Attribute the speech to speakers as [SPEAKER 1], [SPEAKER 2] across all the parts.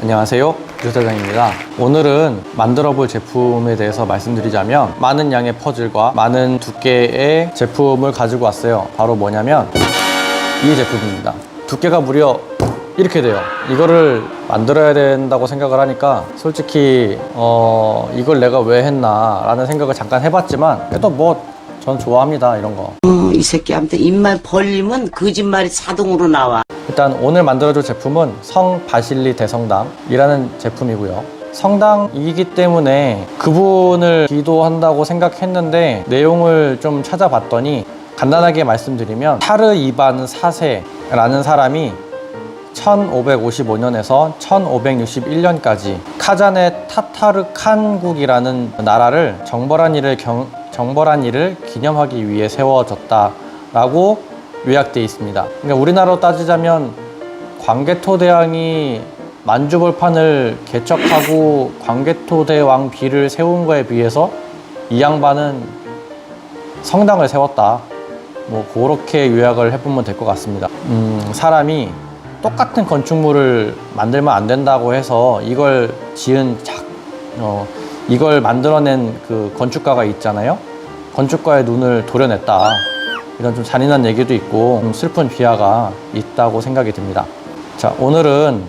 [SPEAKER 1] 안녕하세요, 유사장입니다. 오늘은 만들어 볼 제품에 대해서 말씀드리자면 많은 양의 퍼즐과 많은 두께의 제품을 가지고 왔어요. 바로 뭐냐면 이 제품입니다. 두께가 무려 이렇게 돼요. 이거를 만들어야 된다고 생각을 하니까 솔직히 이걸 내가 왜 했나 라는 생각을 잠깐 해봤지만 그래도 뭐 전 좋아합니다, 이런 거.
[SPEAKER 2] 이 새끼한테 입만 벌리면 거짓말이 자동으로 나와.
[SPEAKER 1] 일단 오늘 만들어줄 제품은 성바실리 대성당이라는 제품이고요. 성당이기 때문에 그분을 기도한다고 생각했는데 내용을 좀 찾아봤더니 간단하게 말씀드리면 타르 이반 4세라는 사람이 1555년에서 1561년까지 카자네 타타르칸국이라는 나라를 정벌한 일을 기념하기 위해 세워졌다라고 요약되어 있습니다. 그러니까 우리나라로 따지자면 광개토대왕이 만주벌판을 개척하고 광개토대왕 비를 세운 거에 비해서 이 양반은 성당을 세웠다. 뭐 그렇게 요약을 해보면 될 것 같습니다. 사람이 똑같은 건축물을 만들면 안 된다고 해서 이걸 이걸 만들어낸 그 건축가가 있잖아요. 건축가의 눈을 도려냈다. 이런 좀 잔인한 얘기도 있고 좀 슬픈 비하가 있다고 생각이 듭니다. 자, 오늘은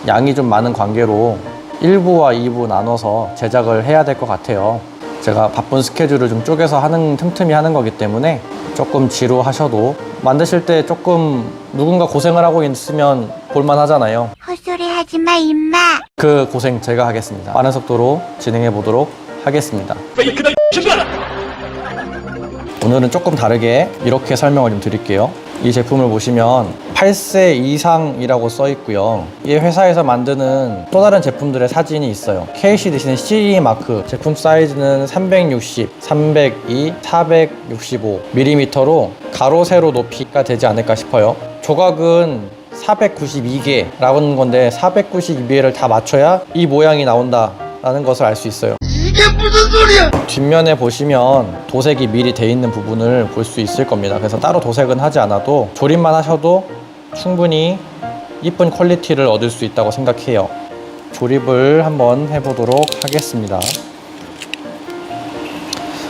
[SPEAKER 1] 양이 좀 많은 관계로 1부와 2부 나눠서 제작을 해야 될 것 같아요. 제가 바쁜 스케줄을 좀 쪼개서 틈틈이 하는 거기 때문에 조금 지루하셔도 만드실 때 조금 누군가 고생을 하고 있으면 볼만 하잖아요.
[SPEAKER 3] 헛소리 하지마 임마.
[SPEAKER 1] 그 고생 제가 하겠습니다. 빠른 속도로 진행해 보도록 하겠습니다. 오늘은 조금 다르게 이렇게 설명을 좀 드릴게요. 이 제품을 보시면 8세 이상이라고 써 있고요. 이 회사에서 만드는 또 다른 제품들의 사진이 있어요. KC 대신에 CE 마크, 제품 사이즈는 360, 302, 465mm로 가로 세로 높이가 되지 않을까 싶어요. 조각은 492개라는 건데 492개를 다 맞춰야 이 모양이 나온다라는 것을 알 수 있어요.
[SPEAKER 4] 이게 무슨 소리야?
[SPEAKER 1] 뒷면에 보시면 도색이 미리 돼 있는 부분을 볼 수 있을 겁니다. 그래서 따로 도색은 하지 않아도 조립만 하셔도 충분히 이쁜 퀄리티를 얻을 수 있다고 생각해요. 조립을 한번 해보도록 하겠습니다.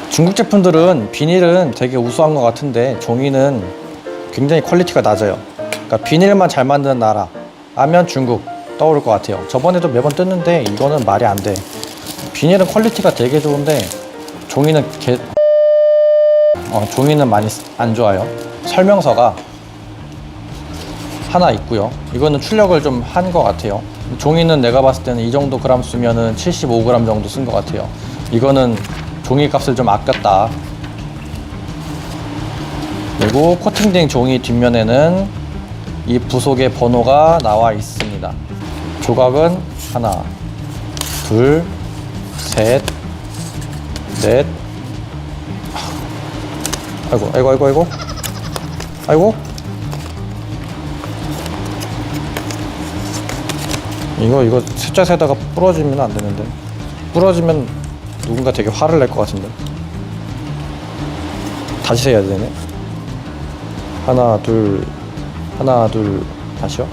[SPEAKER 1] 중국 제품들은 비닐은 되게 우수한 것 같은데 종이는 굉장히 퀄리티가 낮아요. 그러니까 비닐만 잘 만드는 나라 하면 중국 떠오를 것 같아요. 저번에도 매번 뜯는데 이거는 말이 안 돼. 비닐은 퀄리티가 되게 좋은데 종이는 종이는 많이 안 좋아요. 설명서가 하나 있고요. 이거는 출력을 좀 한 것 같아요. 종이는 내가 봤을 때는 이 정도 그램 쓰면은 75g 정도 쓴 것 같아요. 이거는 종이 값을 좀 아꼈다. 그리고 코팅된 종이 뒷면에는 이 부속의 번호가 나와 있습니다. 조각은 하나, 둘, 셋, 넷. 아이고. 이거 숫자 세다가 부러지면 안 되는데. 부러지면 누군가 되게 화를 낼 것 같은데. 다시 세야 되네. 하나, 둘, 다시요.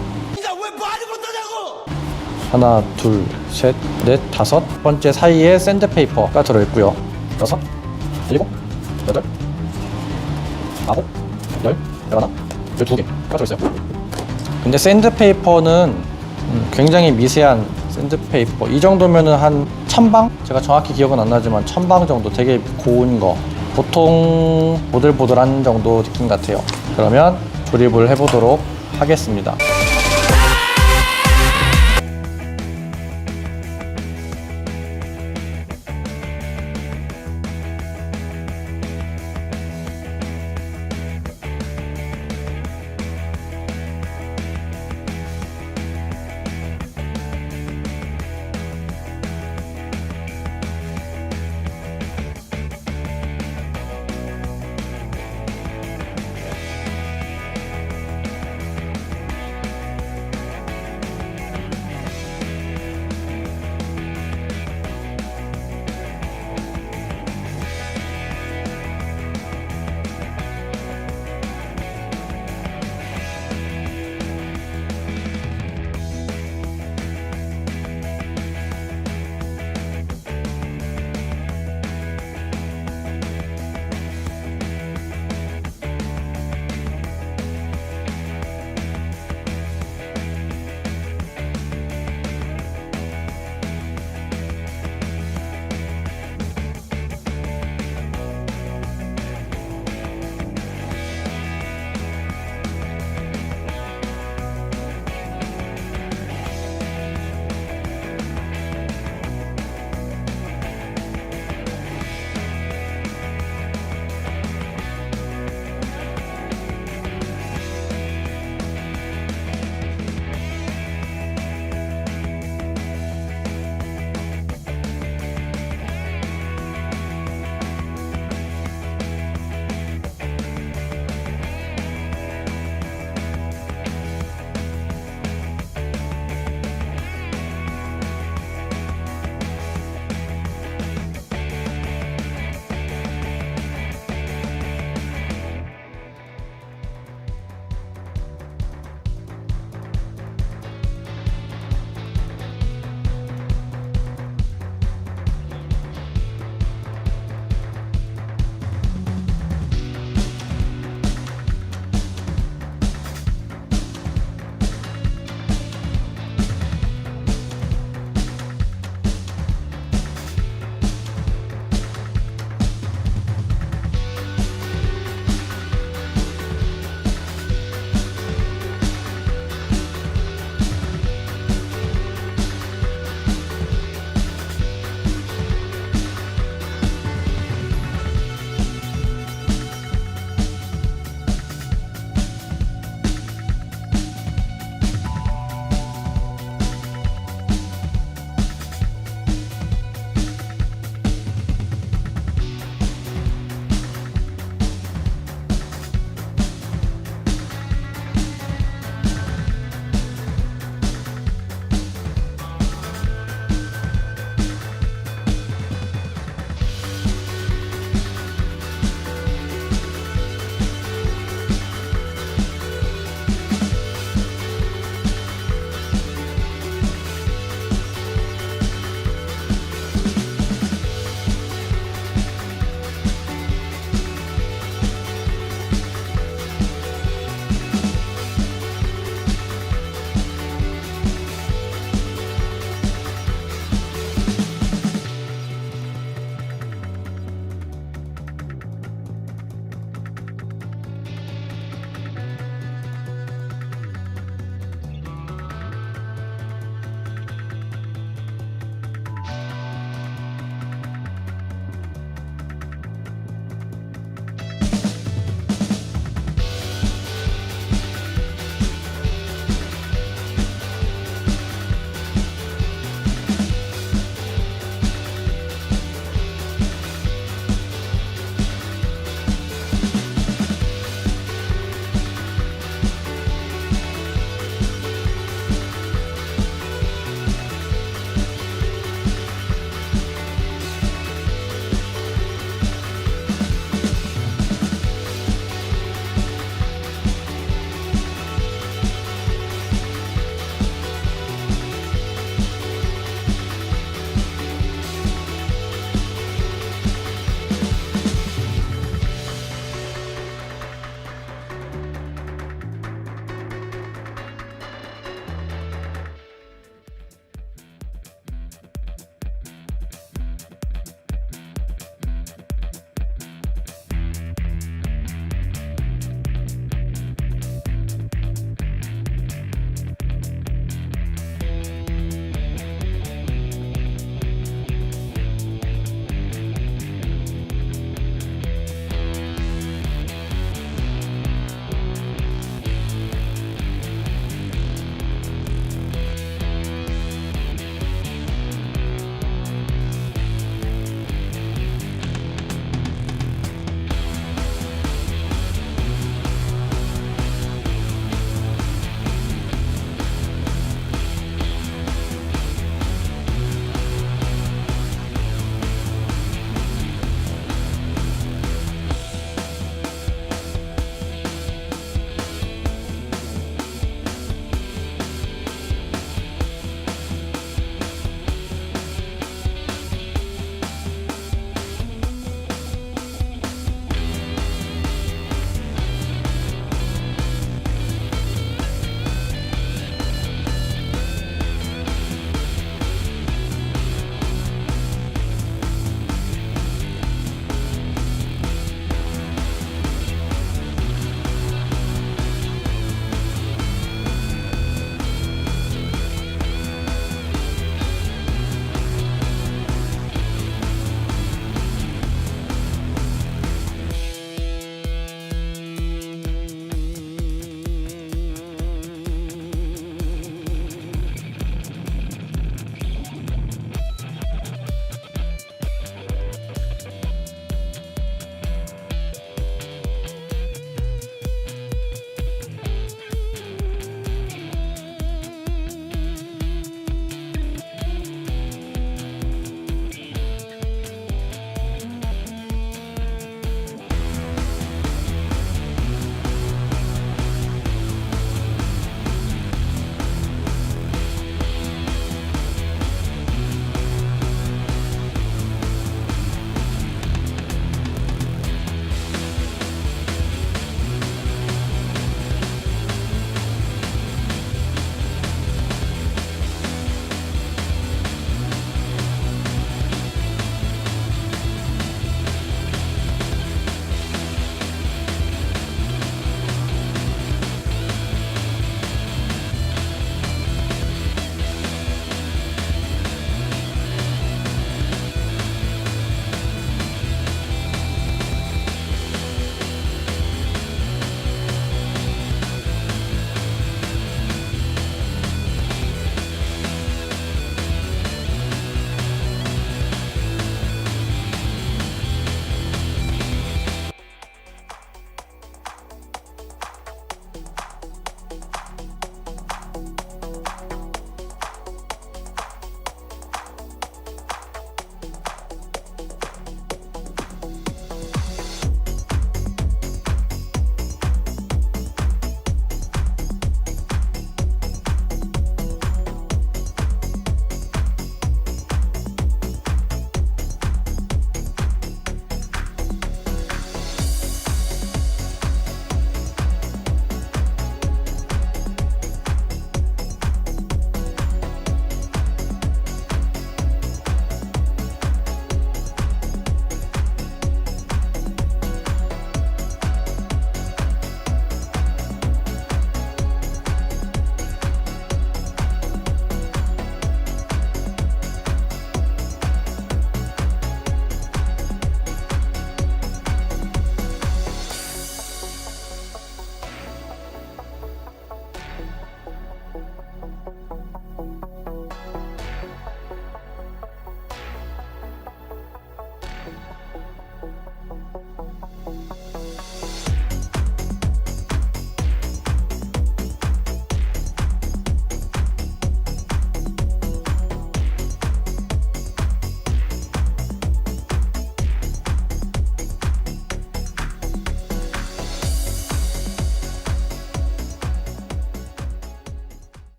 [SPEAKER 1] 하나, 둘, 셋, 넷, 다섯 번째 사이에 샌드페이퍼가 들어있고요. 6, 7, 8, 9, 10, 11, 12개가 들어있어요. 근데 샌드페이퍼는 굉장히 미세한 샌드페이퍼. 이 정도면은 한 1000방? 제가 정확히 기억은 안 나지만 1000방 정도, 되게 고운 거. 보통 보들보들한 정도 느낌 같아요. 그러면 조립을 해보도록 하겠습니다.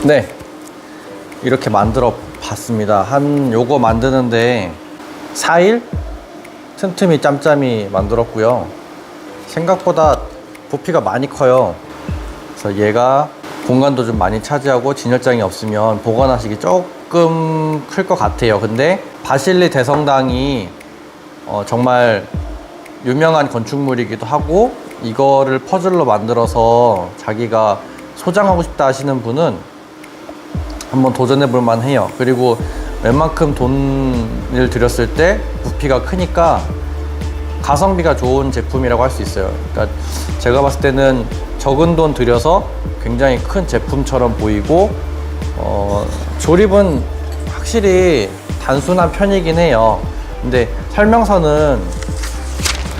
[SPEAKER 1] 네, 이렇게 만들어 봤습니다. 요거 만드는데 4일 틈틈이 짬짬이 만들었고요. 생각보다 부피가 많이 커요. 그래서 얘가 공간도 좀 많이 차지하고 진열장이 없으면 보관하시기 조금 클 것 같아요. 근데 바실리 대성당이 정말 유명한 건축물이기도 하고, 이거를 퍼즐로 만들어서 자기가 소장하고 싶다 하시는 분은 한번 도전해 볼 만해요. 그리고 웬만큼 돈을 들였을 때 부피가 크니까 가성비가 좋은 제품이라고 할 수 있어요. 그러니까 제가 봤을 때는 적은 돈 들여서 굉장히 큰 제품처럼 보이고, 조립은 확실히 단순한 편이긴 해요. 근데 설명서는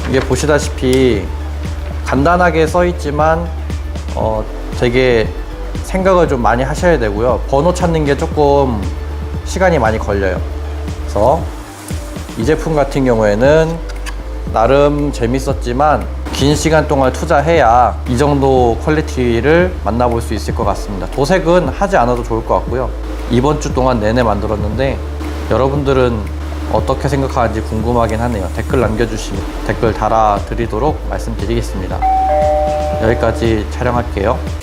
[SPEAKER 1] 이게 보시다시피 간단하게 써 있지만 되게 생각을 좀 많이 하셔야 되고요. 번호 찾는 게 조금 시간이 많이 걸려요. 그래서 이 제품 같은 경우에는 나름 재밌었지만 긴 시간 동안 투자해야 이 정도 퀄리티를 만나볼 수 있을 것 같습니다. 도색은 하지 않아도 좋을 것 같고요. 이번 주 동안 내내 만들었는데 여러분들은 어떻게 생각하는지 궁금하긴 하네요. 댓글 남겨주시면 댓글 달아드리도록 말씀드리겠습니다. 여기까지 촬영할게요.